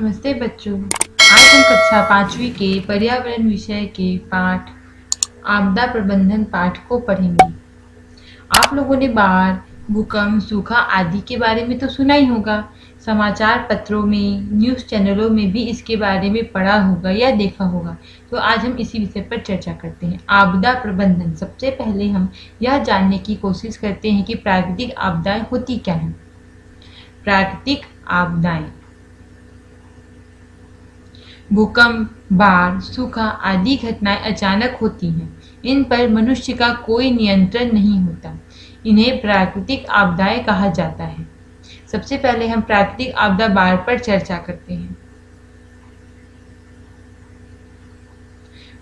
नमस्ते बच्चों। आज हम कक्षा 5वीं के पर्यावरण विषय के पाठ आपदा प्रबंधन पाठ को पढ़ेंगे। आप लोगों ने बाढ़, भूकंप, सूखा आदि के बारे में तो सुना ही होगा। समाचार पत्रों में, न्यूज़ चैनलों में भी इसके बारे में पढ़ा होगा या देखा होगा। तो आज हम इसी विषय पर चर्चा करते हैं। आपदा प्रबंधन। सबसे पहले हम यह जानने की कोशिश करते हैं कि प्राकृतिक आपदाएं होती क्या हैं। प्राकृतिक आपदाएं भूकंप, बाढ़, सूखा आदि घटनाएं अचानक होती हैं। इन पर मनुष्य का कोई नियंत्रण नहीं होता। इन्हें प्राकृतिक आपदाएं कहा जाता है। सबसे पहले हम प्राकृतिक आपदा बाढ़ पर चर्चा करते हैं।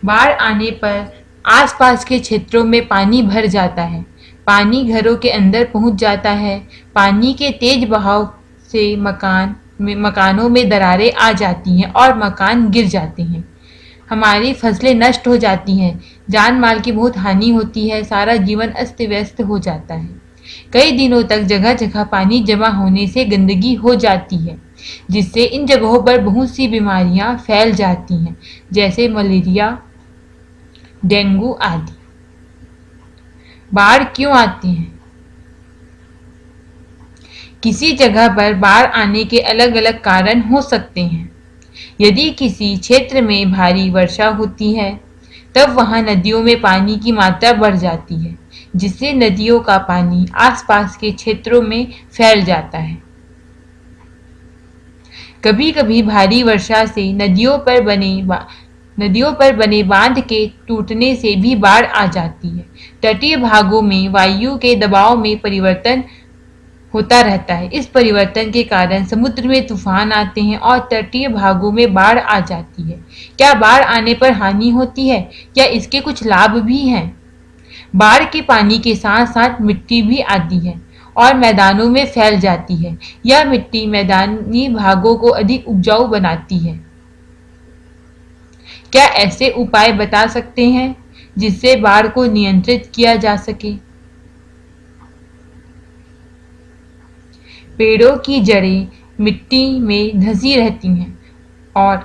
बाढ़ आने पर आसपास के क्षेत्रों में पानी भर जाता है। पानी घरों के अंदर पहुंच जाता है। पानी के तेज बहाव से मकानों में दरारें आ जाती हैं और मकान गिर जाते हैं। हमारी फसलें नष्ट हो जाती हैं। जान माल की बहुत हानि होती है। सारा जीवन अस्त व्यस्त हो जाता है। कई दिनों तक जगह जगह पानी जमा होने से गंदगी हो जाती है, जिससे इन जगहों पर बहुत सी बीमारियां फैल जाती हैं, जैसे मलेरिया, डेंगू आदि। बाढ़ क्यों आती है? किसी जगह पर बाढ़ आने के अलग अलग कारण हो सकते हैं। यदि किसी क्षेत्र में भारी वर्षा होती है, तब वहां नदियों में पानी की मात्रा बढ़ जाती है, जिससे नदियों का पानी आसपास के क्षेत्रों में फैल जाता है। कभी कभी भारी वर्षा से नदियों पर बने बांध के टूटने से भी बाढ़ आ जाती है। तटीय भागों में वायु के दबाव में परिवर्तन होता रहता है। इस परिवर्तन के कारण समुद्र में तूफान आते हैं और तटीय भागों में बाढ़ आ जाती है। क्या बाढ़ आने पर हानि होती है? क्या इसके कुछ लाभ भी हैं? बाढ़ के पानी के साथ साथ मिट्टी भी आती है और मैदानों में फैल जाती है। यह मिट्टी मैदानी भागों को अधिक उपजाऊ बनाती है। क्या ऐसे उपाय बता सकते हैं जिससे बाढ़ को नियंत्रित किया जा सके? पेड़ों की जड़ें मिट्टी में धंसी रहती हैं और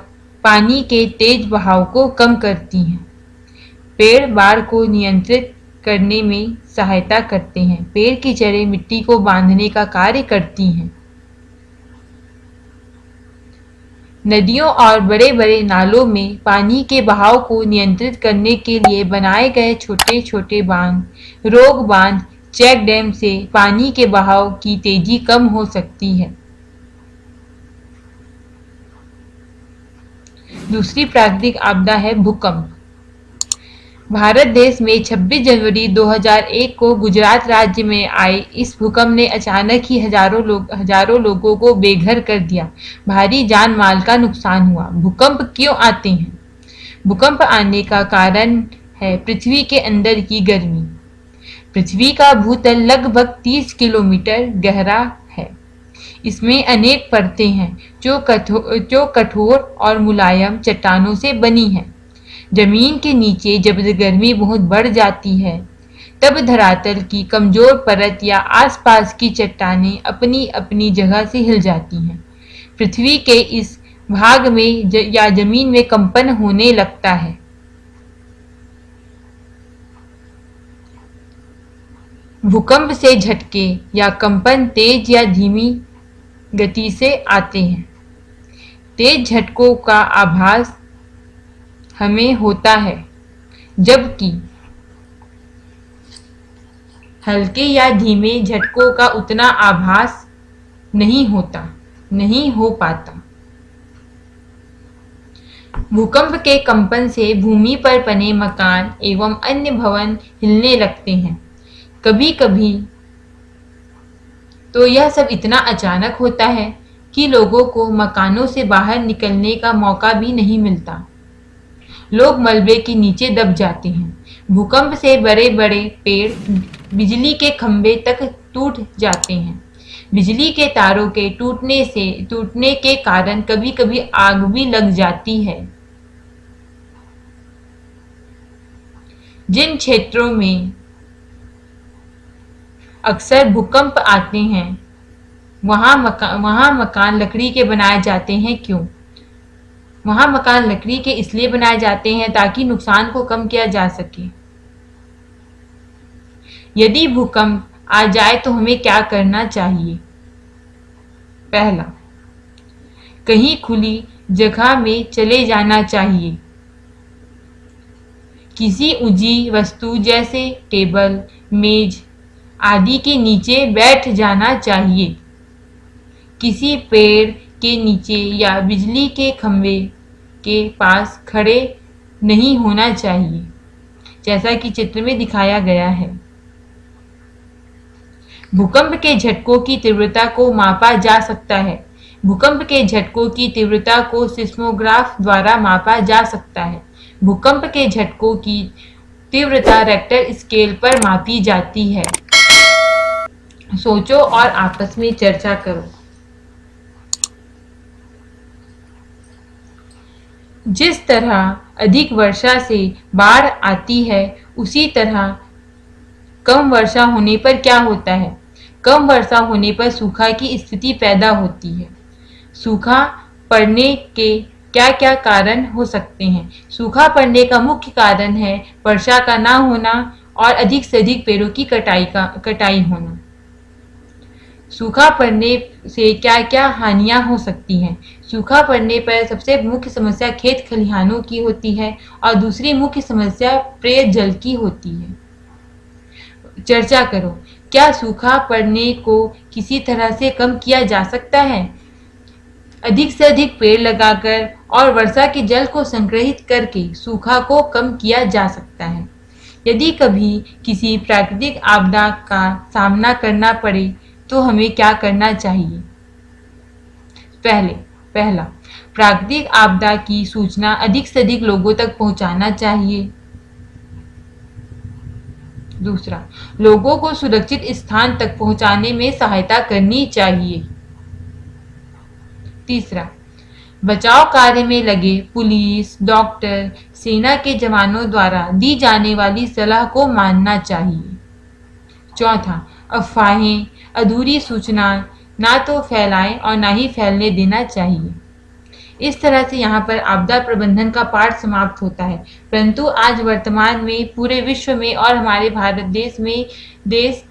पानी के तेज बहाव को कम करती हैं। पेड़ बाढ़ को नियंत्रित करने में सहायता करते हैं। पेड़ की जड़ें मिट्टी को बांधने का कार्य करती हैं। नदियों और बड़े बड़े नालों में पानी के बहाव को नियंत्रित करने के लिए बनाए गए छोटे छोटे बांध, रोक बांध, चेक डैम से पानी के बहाव की तेजी कम हो सकती है। दूसरी प्राकृतिक आपदा है भूकंप। भारत देश में 26 जनवरी 2001 को गुजरात राज्य में आए इस भूकंप ने अचानक ही हजारों लोगों को बेघर कर दिया। भारी जान माल का नुकसान हुआ। भूकंप क्यों आते हैं? भूकंप आने का कारण है पृथ्वी के अंदर की गर्मी। पृथ्वी का भूतल लगभग 30 किलोमीटर गहरा है। इसमें अनेक परतें हैं जो कठोर और मुलायम चट्टानों से बनी हैं। जमीन के नीचे जब गर्मी बहुत बढ़ जाती है, तब धरातल की कमजोर परत या आसपास की चट्टानें अपनी अपनी जगह से हिल जाती हैं। पृथ्वी के इस भाग में या जमीन में कंपन होने लगता है। भूकंप से झटके या कंपन तेज या धीमी गति से आते हैं। तेज झटकों का आभास हमें होता है, जबकि हल्के या धीमे झटकों का उतना आभास नहीं हो पाता। भूकंप के कंपन से भूमि पर बने मकान एवं अन्य भवन हिलने लगते हैं। कभी कभी तो यह सब इतना अचानक होता है कि लोगों को मकानों से बाहर निकलने का मौका भी नहीं मिलता। लोग मलबे के नीचे दब जाते हैं। भूकंप से बड़े बड़े पेड़, बिजली के खंभे तक टूट जाते हैं। बिजली के तारों के टूटने के कारण कभी कभी आग भी लग जाती है। जिन क्षेत्रों में अक्सर भूकंप आते हैं, वहां मकान लकड़ी के बनाए जाते हैं। क्यों? वहां मकान लकड़ी के इसलिए बनाए जाते हैं ताकि नुकसान को कम किया जा सके। यदि भूकंप आ जाए तो हमें क्या करना चाहिए? पहला, कहीं खुली जगह में चले जाना चाहिए। किसी ऊंची वस्तु जैसे टेबल, मेज आदि के नीचे बैठ जाना चाहिए। किसी पेड़ के नीचे या बिजली के खंभे के पास खड़े नहीं होना चाहिए, जैसा कि चित्र में दिखाया गया है। भूकंप के झटकों की तीव्रता को मापा जा सकता है। भूकंप के झटकों की तीव्रता को सिस्मोग्राफ द्वारा मापा जा सकता है। भूकंप के झटकों की तीव्रता रेक्टर स्केल पर मापी जाती है। सोचो और आपस में चर्चा करो। जिस तरह अधिक वर्षा से बाढ़ आती है, उसी तरह कम वर्षा होने पर क्या होता है? कम वर्षा होने पर सूखा की स्थिति पैदा होती है। सूखा पड़ने के क्या क्या कारण हो सकते हैं? सूखा पड़ने का मुख्य कारण है वर्षा का ना होना और अधिक से अधिक पेड़ों की कटाई होना। सूखा पड़ने से क्या क्या हानियां हो सकती हैं? सूखा पड़ने पर सबसे मुख्य समस्या खेत खलिहानों की होती है और दूसरी मुख्य समस्या पेयजल की होती है। चर्चा करो। क्या सूखा पड़ने को किसी तरह से कम किया जा सकता है? अधिक से अधिक पेड़ लगाकर और वर्षा के जल को संग्रहित करके सूखा को कम किया जा सकता है। यदि कभी किसी प्राकृतिक आपदा का सामना करना पड़े तो हमें क्या करना चाहिए? पहला, प्राकृतिक आपदा की सूचना अधिक से अधिक लोगों तक पहुंचाना चाहिए। दूसरा, लोगों को सुरक्षित स्थान तक पहुंचाने में सहायता करनी चाहिए। तीसरा, बचाव कार्य में लगे पुलिस, डॉक्टर, सेना के जवानों द्वारा दी जाने वाली सलाह को मानना चाहिए। चौथा, अफवाहें, अधूरी सूचना ना तो फैलाएं और ना ही फैलने देना चाहिए। इस तरह से यहाँ पर आपदा प्रबंधन का पाठ समाप्त होता है। परंतु आज वर्तमान में पूरे विश्व में और हमारे भारत देश में देश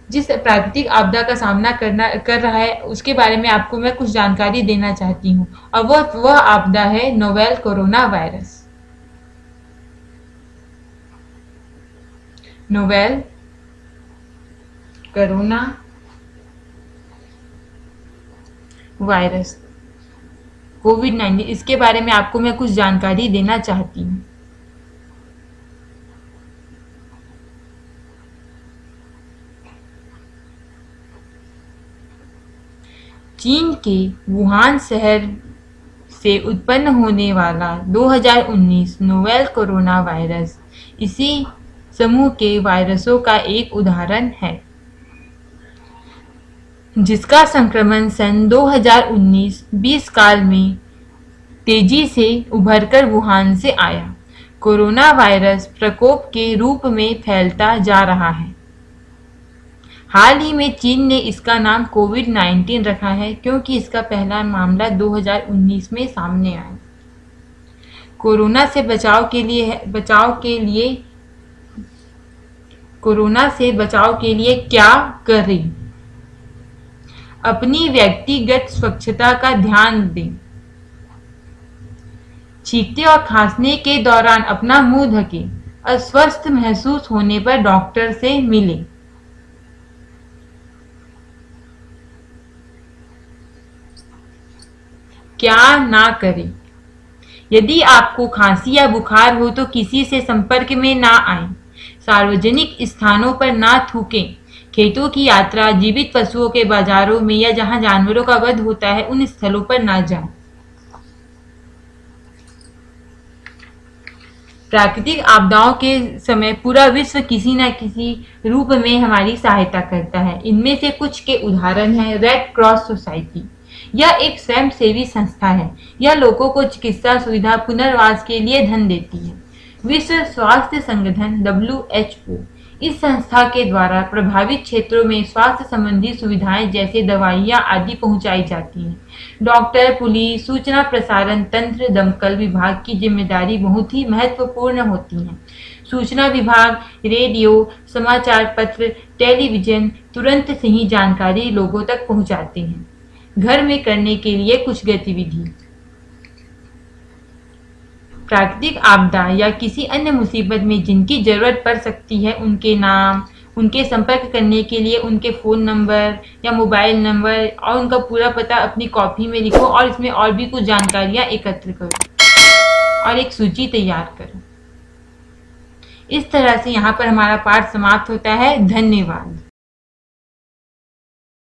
जिस प्राकृतिक आपदा का सामना कर रहा है, उसके बारे में आपको मैं कुछ जानकारी देना चाहती हूँ, और वह आपदा है novel corona virus. Novel corona virus कोविड-19, इसके बारे में आपको मैं कुछ जानकारी देना चाहती हूँ। चीन के वुहान शहर से उत्पन्न होने वाला 2019 नोवेल कोरोना वायरस इसी समूह के वायरसों का एक उदाहरण है, जिसका संक्रमण सन 2019-20 काल में तेजी से उभरकर वुहान से आया। कोरोना वायरस प्रकोप के रूप में फैलता जा रहा है। हाल ही में चीन ने इसका नाम कोविड-19 रखा है, क्योंकि इसका पहला मामला 2019 में सामने आया। कोरोना से बचाव के लिए क्या करें? अपनी व्यक्तिगत स्वच्छता का ध्यान दें। छींकते और खांसने के दौरान अपना मुंह ढकें। अस्वस्थ महसूस होने पर डॉक्टर से मिलें। क्या ना करें? यदि आपको खांसी या बुखार हो तो किसी से संपर्क में ना आएं। सार्वजनिक स्थानों पर ना थूकें। खेतों की यात्रा, जीवित पशुओं के बाजारों में या जहां जानवरों का वध होता है उन स्थलों पर ना जाएं। प्राकृतिक आपदाओं के समय पूरा विश्व किसी न किसी रूप में हमारी सहायता करता है। इनमें से कुछ के उदाहरण हैं रेड क्रॉस सोसाइटी। यह एक स्वयंसेवी संस्था है। यह लोगों को चिकित्सा सुविधा, पुनर्वास के लिए धन देती है। विश्व स्वास्थ्य संगठन WHO इस संस्था के द्वारा प्रभावित क्षेत्रों में स्वास्थ्य संबंधी सुविधाएं जैसे दवाइयां आदि पहुंचाई जाती हैं। डॉक्टर, पुलिस, सूचना प्रसारण तंत्र, दमकल विभाग की जिम्मेदारी बहुत ही महत्वपूर्ण होती है। सूचना विभाग रेडियो, समाचार पत्र, टेलीविजन तुरंत सही जानकारी लोगों तक पहुंचाते हैं। घर में करने के लिए कुछ गतिविधि। प्राकृतिक आपदा या किसी अन्य मुसीबत में जिनकी जरूरत पड़ सकती है उनके नाम, उनके संपर्क करने के लिए उनके फ़ोन नंबर या मोबाइल नंबर और उनका पूरा पता अपनी कॉपी में लिखो और इसमें और भी कुछ जानकारियां एकत्र करो और एक सूची तैयार करो। इस तरह से यहाँ पर हमारा पाठ समाप्त होता है। धन्यवाद।